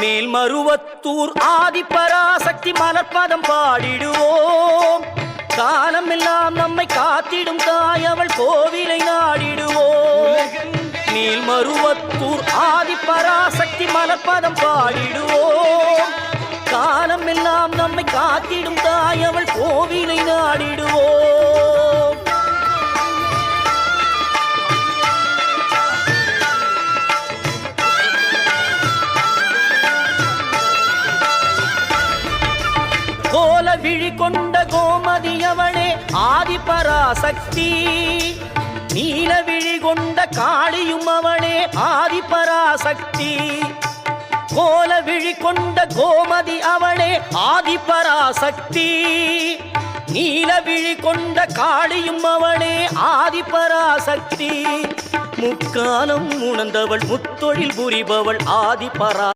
மேல்மருவத்தூர் ஆதிபராசக்தி மலர்பதம் பாடிடுவோம். காலமெல்லாம் நம்மை காத்திடும் தாய் அவள் கோவிலை நாடிடுவோம். மேல்மருவத்தூர் ஆதிபராசக்தி மலர்பதம் பாடிடுவோம். காலமெல்லாம் நம்மை காத்திடும் தாய் அவள் கோவிலை நாடிடுவோம். கோல விழி கொண்ட கோமதியவளே ஆதிபராசக்தி. நீல விழி கொண்ட காளியும் அவளே ஆதிபராசக்தி. கோல விழி கொண்ட கோமதி அவளே ஆதிபராசக்தி. நீல விழி கொண்ட காளியும் அவளே ஆதிபராசக்தி. முக்காலம் உணர்ந்தவள் முத்தொழில் புரிபவள் ஆதிபரா